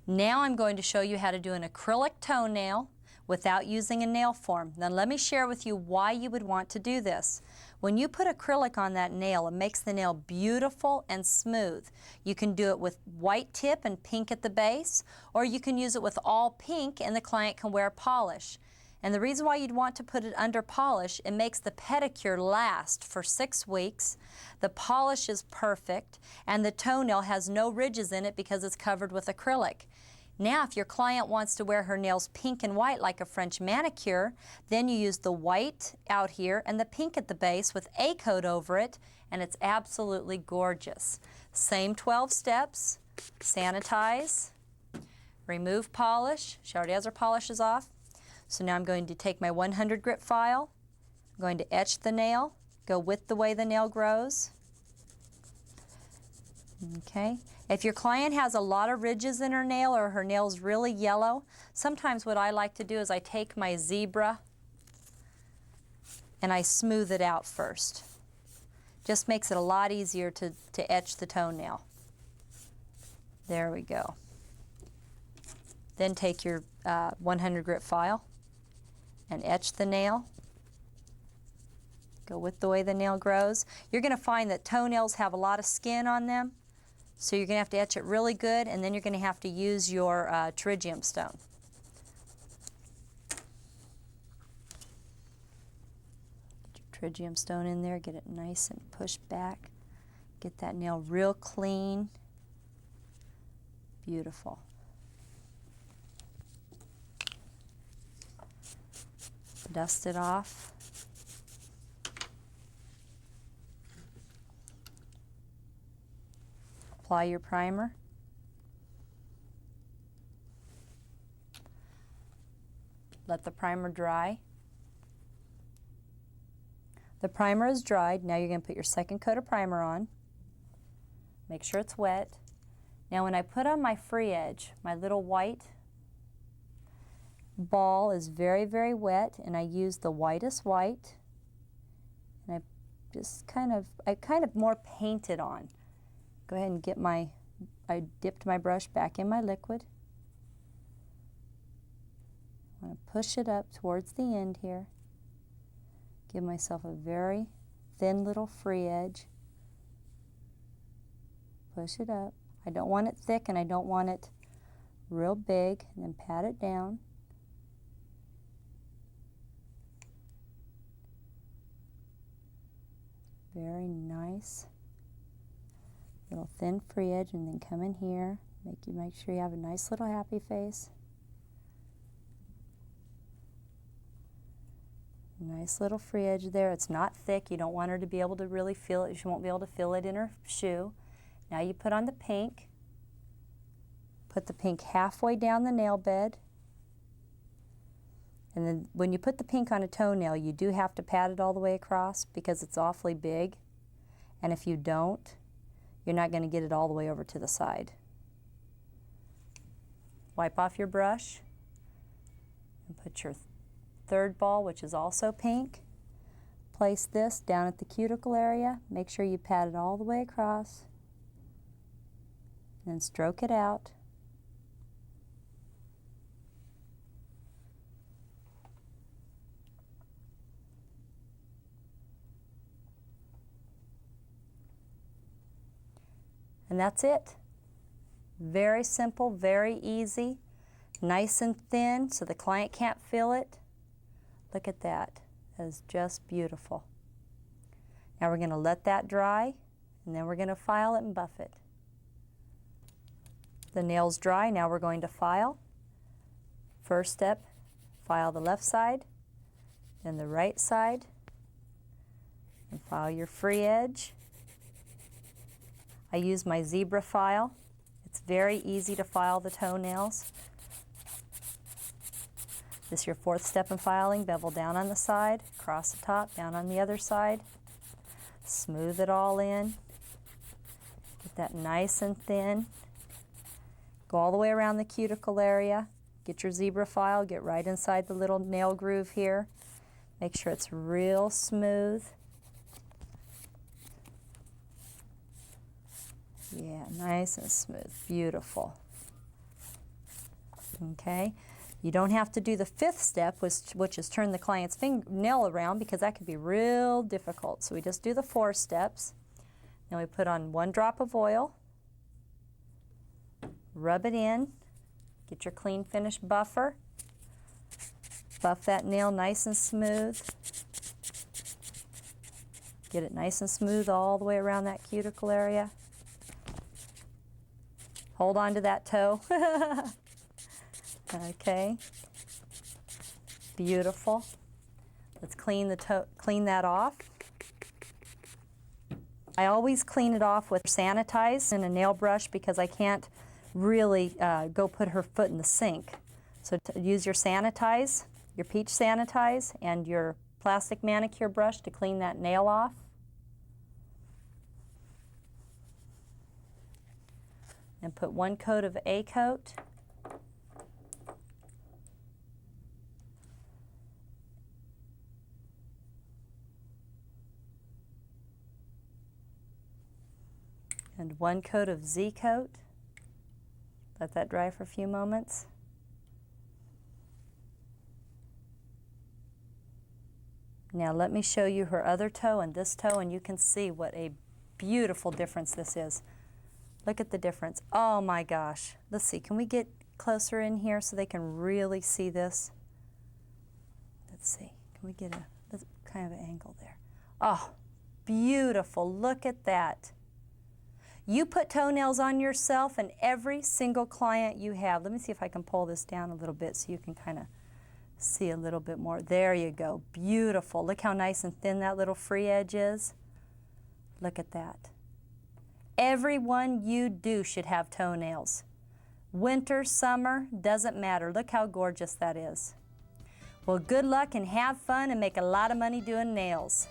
Now I'm going to show you how to do an acrylic toenail without using a nail form. Now let me share with you why you would want to do this. When you put acrylic on that nail, it makes the nail beautiful and smooth. You can do it with white tip and pink at the base, or you can use it with all pink and the client can wear polish. And the reason why you'd want to put it under polish, it makes the pedicure last for 6 weeks. The polish is perfect, and the toenail has no ridges in it because it's covered with acrylic. Now, if your client wants to wear her nails pink and white like a French manicure, then you use the white out here and the pink at the base with a coat over it, and it's absolutely gorgeous. Same 12 steps. Sanitize, remove polish. She already has her polishes off. So now I'm going to take my 100 grit file, I'm going to etch the nail, go with the way the nail grows. Okay. If your client has a lot of ridges in her nail or her nail's really yellow, sometimes what I like to do is I take my zebra and I smooth it out first. Just makes it a lot easier to etch the toenail. There we go. Then take your 100 grit file and etch the nail. Go with the way the nail grows. You're going to find that toenails have a lot of skin on them, so you're going to have to etch it really good, and then you're going to have to use your pterygium stone. Get your pterygium stone in there, get it nice and pushed back. Get that nail real clean. Beautiful. Dust it off. Apply your primer. Let the primer dry. The primer is dried. Now you're going to put your second coat of primer on. Make sure it's wet. Now when I put on my free edge, my little white ball is very, very wet, and I use the whitest white, and I kind of more paint it on. Go ahead and get I dipped my brush back in my liquid. I want to push it up towards the end here. Give myself a very thin little free edge. Push it up. I don't want it thick and I don't want it real big, and then pat it down. Very nice little thin free edge, and then come in here, make sure you have a nice little happy face. Nice little free edge there. It's not thick. You don't want her to be able to really feel it. She won't be able to feel it in her shoe. Now you put on the pink. Put the pink halfway down the nail bed. And then when you put the pink on a toenail, you do have to pat it all the way across because it's awfully big. And if you don't, you're not going to get it all the way over to the side. Wipe off your brush and put your third ball, which is also pink. Place this down at the cuticle area. Make sure you pat it all the way across. And then stroke it out. And that's it. Very simple, very easy, nice and thin so the client can't feel it. Look at that. That is just beautiful. Now we're going to let that dry, and then we're going to file it and buff it. The nail's dry. Now we're going to file. First step, file the left side, then the right side, and file your free edge. I use my zebra file. It's very easy to file the toenails. This is your fourth step in filing. Bevel down on the side, across the top, down on the other side. Smooth it all in. Get that nice and thin. Go all the way around the cuticle area. Get your zebra file, get right inside the little nail groove here. Make sure it's real smooth. Yeah, nice and smooth. Beautiful. Okay, you don't have to do the 5th step, which is turn the client's nail around, because that could be real difficult. So we just do the 4 steps. Then we put on 1 drop of oil, rub it in, get your clean finish buffer, buff that nail nice and smooth. Get it nice and smooth all the way around that cuticle area. Hold on to that toe. Okay. Beautiful. Let's clean that off. I always clean it off with sanitize and a nail brush, because I can't really go put her foot in the sink. So use your sanitize, your peach sanitize, and your plastic manicure brush to clean that nail off. And put 1 coat of A-coat. And 1 coat of Z-coat. Let that dry for a few moments. Now let me show you her other toe and this toe, and you can see what a beautiful difference this is. Look at the difference. Oh my gosh. Let's see, can we get closer in here so they can really see this? Let's see, can we get a kind of an angle there? Oh, beautiful, look at that. You put toenails on yourself and every single client you have. Let me see if I can pull this down a little bit so you can kind of see a little bit more. There you go, beautiful. Look how nice and thin that little free edge is. Look at that. Everyone you do should have toenails. Winter, summer, doesn't matter. Look how gorgeous that is. Well, good luck and have fun and make a lot of money doing nails.